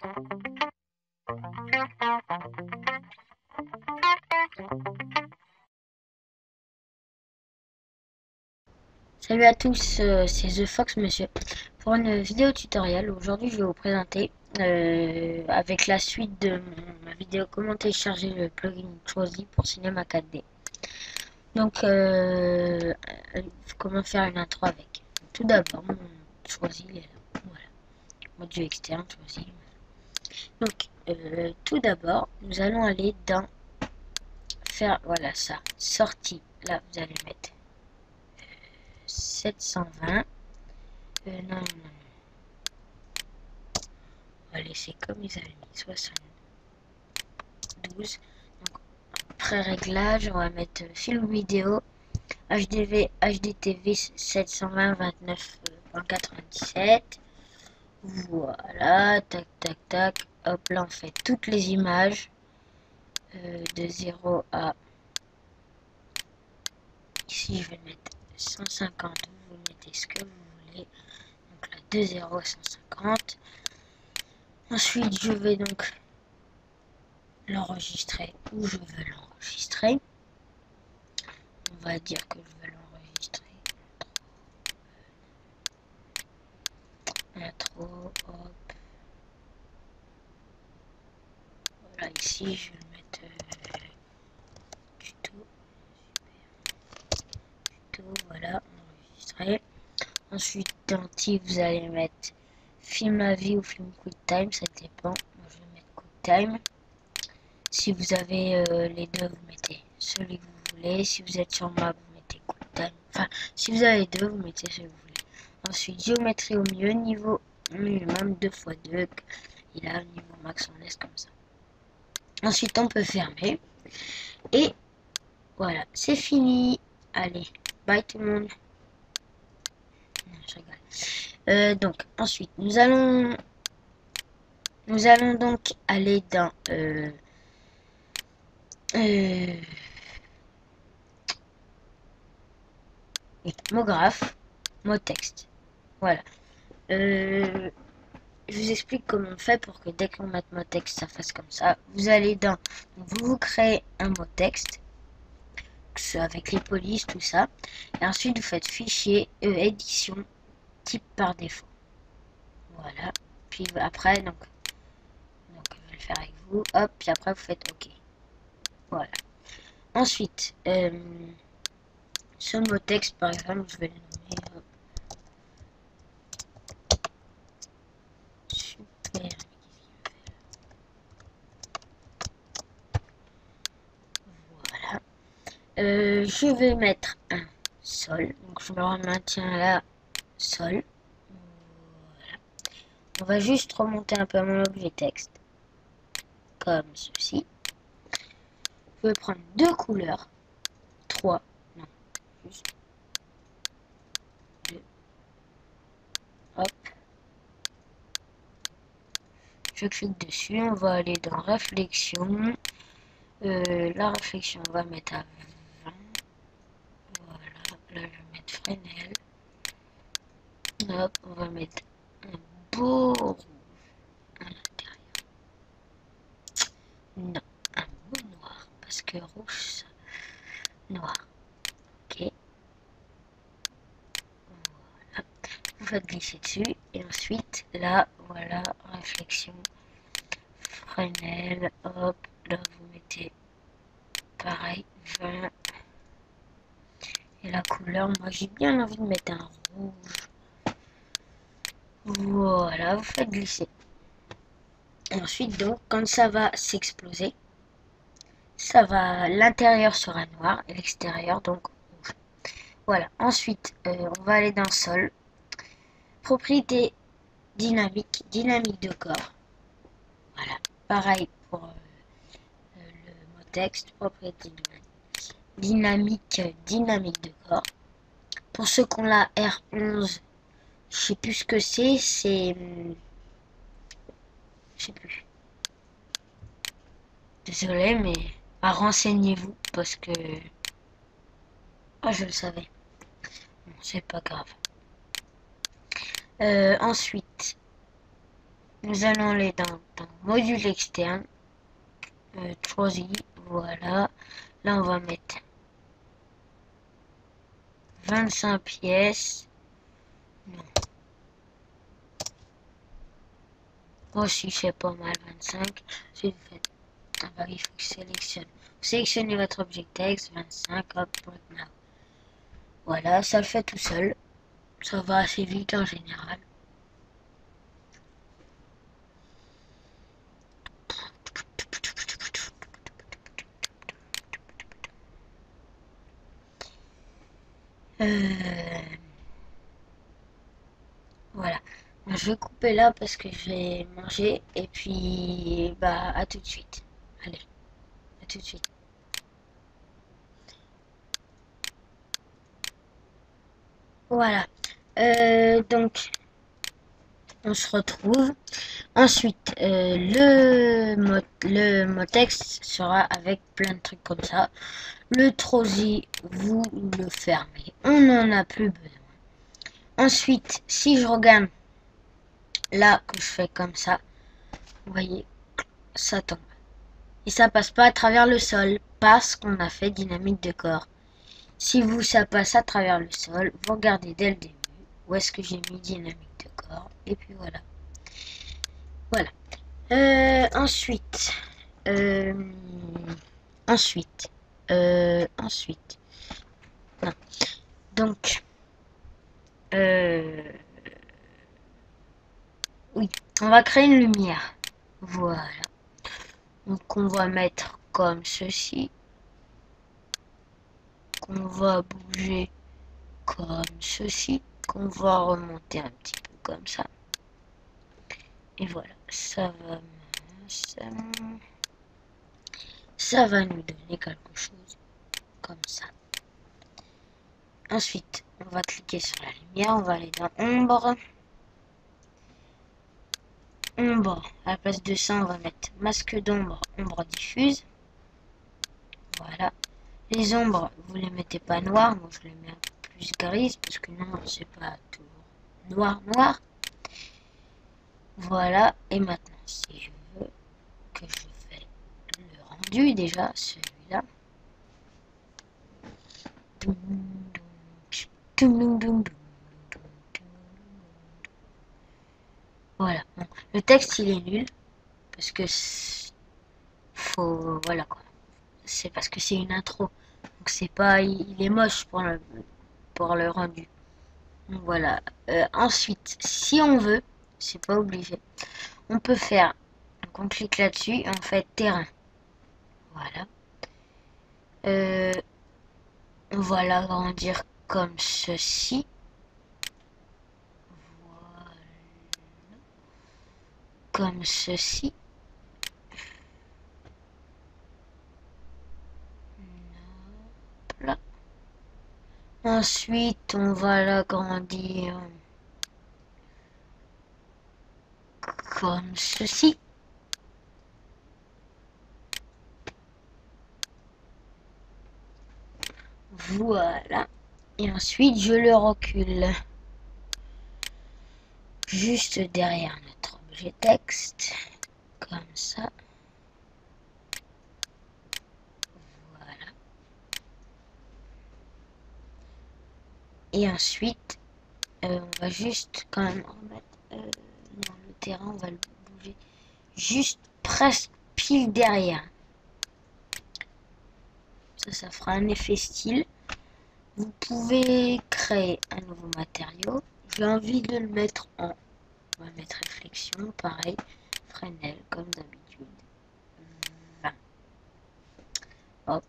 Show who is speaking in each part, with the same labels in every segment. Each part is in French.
Speaker 1: Salut à tous, c'est The Fox Monsieur. Pour une vidéo tutoriel, aujourd'hui je vais vous présenter avec la suite de ma vidéo comment télécharger le plugin Choisi pour Cinema 4D. Donc comment faire une intro avec. Tout d'abord, mon Choisi il est là. Voilà. Mode jeu externe, Choisi. Donc tout d'abord, nous allons aller dans faire voilà ça. Sortie. Là vous allez mettre 720. Non. On va laisser comme ils avaient mis 72. Donc, pré-réglage, on va mettre film vidéo HDTV 720-29.97. Voilà, tac tac tac. Hop, là on fait toutes les images de 0 à ici je vais mettre 150. Vous mettez ce que vous voulez. Donc là de 0 à 150. Ensuite je vais donc l'enregistrer où je veux l'enregistrer. On va dire que je vais l'enregistrer. Intro, hop. Voilà, ici je vais le mettre tuto, voilà, enregistré. Ensuite, dans type, vous allez mettre film à vie ou film QuickTime, ça dépend. Moi, je vais mettre QuickTime. Si vous avez les deux, vous mettez celui que vous voulez. Si vous êtes sur map, vous mettez QuickTime. Enfin, si vous avez les deux, vous mettez celui que vous voulez. Ensuite, géométrie au milieu, niveau minimum 2x2. Il a un niveau max, on laisse comme ça. Ensuite, on peut fermer. Et voilà, c'est fini. Allez, bye tout le monde. Non, je rigole. Donc, ensuite, nous allons donc aller dans mot graphe, mot texte. Voilà. Je vous explique comment on fait pour que dès qu'on mette mot texte, ça fasse comme ça. Vous allez dans, vous créez un mot texte avec les polices, tout ça. Et ensuite, vous faites fichier, édition, type par défaut. Voilà. Puis après, donc je vais le faire avec vous. Hop, puis après, vous faites OK. Voilà. Ensuite, ce mot texte, par exemple, je vais le nommer super. Voilà. Je vais mettre un sol. Donc, je me maintiens là, sol. Voilà. On va juste remonter un peu mon objet texte. Comme ceci. Je vais prendre deux couleurs. 3. Non, juste 2. Hop. Je clique dessus. On va aller dans réflexion. La réflexion, on va mettre à 20. Voilà. Là, je vais mettre Fresnel. Hop, on va mettre un beau rouge à l'intérieur. Non, un beau noir. Parce que rouge, ça. Noir. Ok. Voilà. Vous faites glisser dessus. Et ensuite, là, voilà, réflexion. Fresnel. Hop. Là, vous mettez pareil, 20. Et la couleur, moi, j'ai bien envie de mettre un rouge. Voilà, vous faites glisser. Et ensuite, donc, quand ça va s'exploser, ça va, l'intérieur sera noir et l'extérieur, donc, rouge. Voilà. Ensuite, on va aller dans sol. Propriété dynamique, dynamique de corps. Voilà. Pareil pour le mot texte, propriété dynamique, dynamique de corps. Pour ceux qui ont la R11, je sais plus ce que c'est, je sais plus. Désolé, mais renseignez-vous parce que je le savais. Bon, c'est pas grave. Ensuite, Nous allons aller dans module externe, 3i, voilà. Là, on va mettre 25 pièces. Non. Aussi, c'est pas mal, 25. Ensuite, vous faites... Ah bah, il faut que je sélectionne. Vous sélectionnez votre objet texte, 25, hop, break now. Voilà, ça le fait tout seul. Ça va assez vite en général. Voilà. Je vais couper là parce que je vais manger. Et puis, bah, à tout de suite. Allez, à tout de suite. Voilà. Donc, on se retrouve. Ensuite, le mot texte sera avec plein de trucs comme ça. Le troisième, vous le fermez. On n'en a plus besoin. Ensuite, si je regarde là que je fais comme ça, vous voyez, ça tombe. Et ça passe pas à travers le sol parce qu'on a fait dynamique de corps. Si vous, ça passe à travers le sol, vous regardez dès le début où est-ce que j'ai mis dynamique de corps. Et puis voilà. Voilà. Ensuite, ensuite, non. Donc, oui, on va créer une lumière. Voilà. Donc, on va mettre comme ceci. Qu'on va bouger comme ceci. Qu'on va remonter un petit peu comme ça. Et voilà, ça va nous donner quelque chose comme ça. Ensuite, on va cliquer sur la lumière, on va aller dans ombre. Ombre, à la place de ça, on va mettre masque d'ombre, ombre diffuse. Voilà. Les ombres, vous les mettez pas noires, moi je les mets un peu plus grises parce que non, c'est pas toujours noir. Voilà, et maintenant, si je veux que je fais le rendu déjà, celui-là. Voilà. Bon, le texte il est nul parce que faut voilà quoi. C'est parce que c'est une intro. Donc c'est pas il est moche pour le rendu. Donc voilà. Ensuite, si on veut, c'est pas obligé. On peut faire donc on clique là-dessus et on fait terrain. Voilà. On va l'agrandir comme ceci. Voilà. Comme ceci. Là. Ensuite, on va l'agrandir comme ceci. Voilà. Et ensuite, je le recule juste derrière notre objet texte. Comme ça. Voilà. Et ensuite, on va juste quand même remettre non, le terrain, on va le bouger juste presque pile derrière. Ça fera un effet style. Vous pouvez créer un nouveau matériau. J'ai envie de le mettre en... On va mettre réflexion, pareil. Fresnel, comme d'habitude. 20. Hop.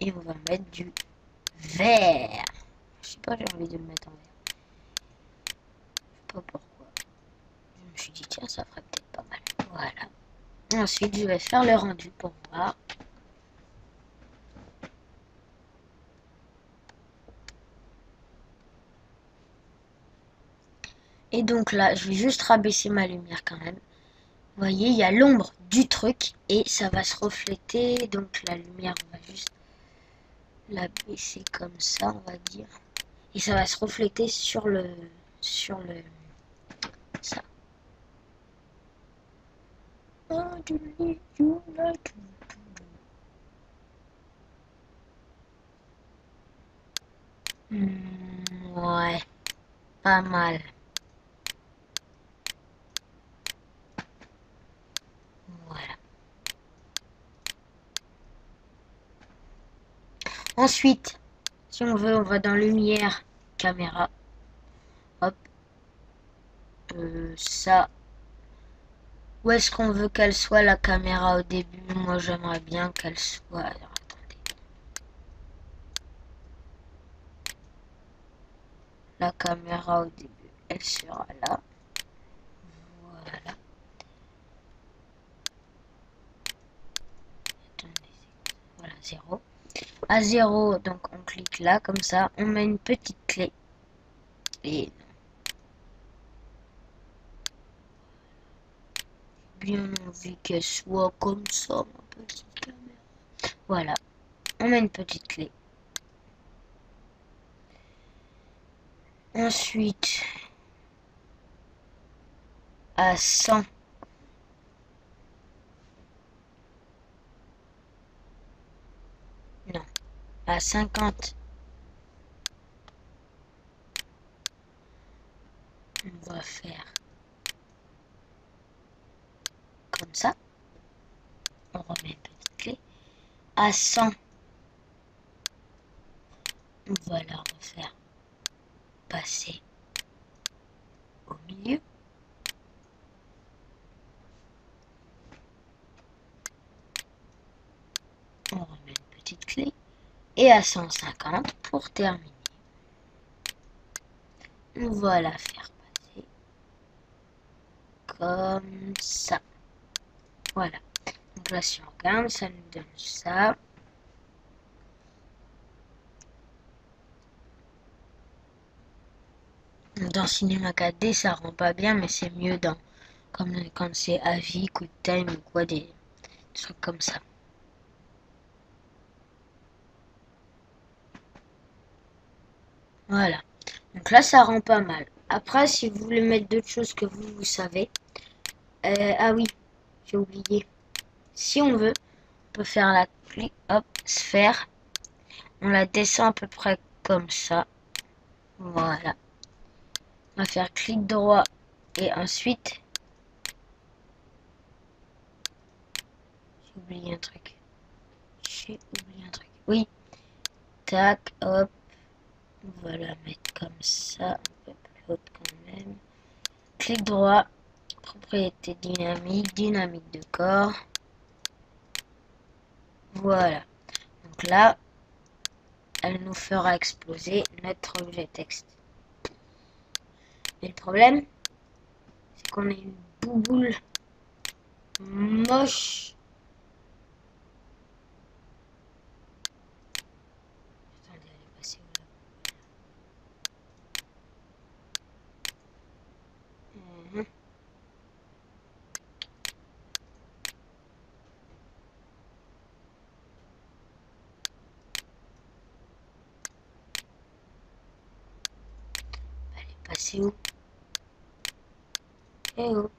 Speaker 1: Et on va mettre du vert. Je sais pas, j'ai envie de le mettre en vert. Je sais pas pourquoi. Je me suis dit, tiens, ça ferait peut-être pas mal. Voilà. Et ensuite, je vais faire le rendu pour voir. Et donc là, je vais juste rabaisser ma lumière quand même. Vous voyez, il y a l'ombre du truc et ça va se refléter. Donc la lumière, on va juste la baisser comme ça, on va dire. Et ça va se refléter sur le ça. Ouais, pas mal. Voilà. Ensuite, si on veut, on va dans lumière, caméra. Hop. Ça. Où est-ce qu'on veut qu'elle soit la caméra au début? Moi, j'aimerais bien qu'elle soit... Alors, attendez. La caméra au début, elle sera là. Voilà. Attendez. Voilà, 0. À 0, donc on clique là, comme ça. On met une petite clé. Et bien envie qu'elle soit comme ça, ma petite caméra. Voilà. On met une petite clé. Ensuite, à 100. Non. À 50. On va faire comme ça. On remet une petite clé. À 100. On va la refaire passer au milieu. On remet une petite clé. Et à 150 pour terminer. On va la faire passer comme ça. Voilà. Donc là, si on regarde, ça nous donne ça. Dans Cinema 4D, ça rend pas bien, mais c'est mieux dans comme quand c'est Avi, QuickTime ou quoi, des trucs comme ça. Voilà. Donc là, ça rend pas mal. Après, si vous voulez mettre d'autres choses que vous savez. Ah oui, j'ai oublié. Si on veut, on peut faire la clic, hop, sphère. On la descend à peu près comme ça. Voilà. On va faire clic droit et ensuite... J'ai oublié un truc. Oui. Tac, hop. On va la mettre comme ça. Un peu plus haute quand même. Clic droit. Propriété dynamique. Dynamique de corps. Voilà. Donc là, elle nous fera exploser notre objet texte. Mais le problème, c'est qu'on a une bouboule moche. Attendez, elle est passée où là? Elle est passée où? Eh oh.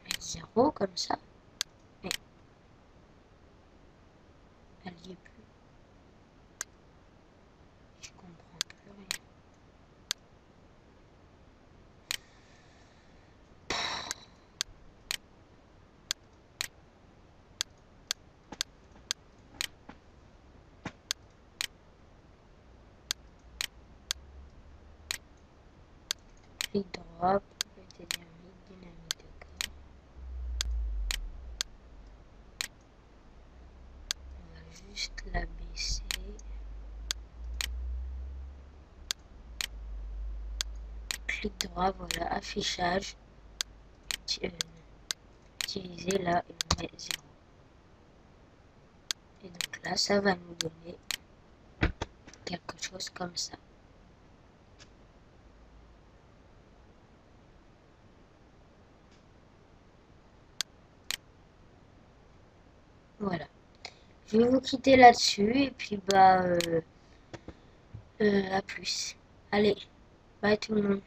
Speaker 1: Mettre 0 comme ça. Mais elle y est plus. Je comprends plus rien. Clic droit, propriété dynamique, dynamique de corps. On va juste la baisser. Clic droit, voilà, affichage. Utiliser là et on met 0. Et donc là, ça va nous donner quelque chose comme ça. Voilà. Je vais vous quitter là-dessus et puis bah À plus. Allez, bye tout le monde.